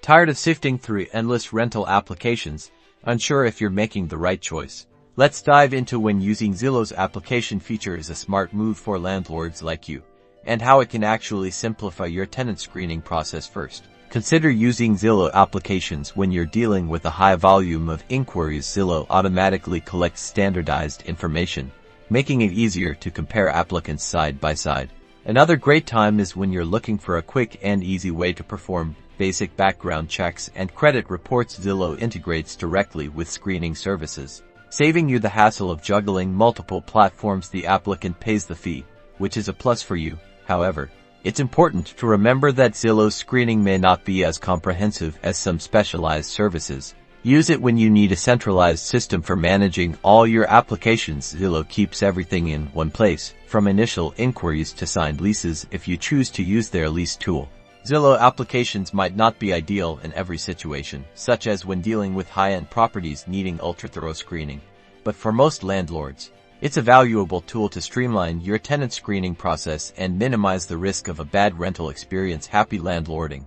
Tired of sifting through endless rental applications? Unsure if you're making the right choice? Let's dive into when using Zillow's application feature is a smart move for landlords like you, and how it can actually simplify your tenant screening process. First, consider using Zillow applications when you're dealing with a high volume of inquiries. Zillow automatically collects standardized information, making it easier to compare applicants side by side. Another great time is when you're looking for a quick and easy way to perform basic background checks and credit reports. Zillow integrates directly with screening services, saving you the hassle of juggling multiple platforms. The applicant pays the fee, which is a plus for you. However, it's important to remember that Zillow's screening may not be as comprehensive as some specialized services. Use it when you need a centralized system for managing all your applications. Zillow keeps everything in one place, from initial inquiries to signed leases. If you choose to use their lease tool, Zillow applications might not be ideal in every situation, such as when dealing with high-end properties needing ultra-thorough screening. But for most landlords, it's a valuable tool to streamline your tenant screening process and minimize the risk of a bad rental experience. Happy landlording!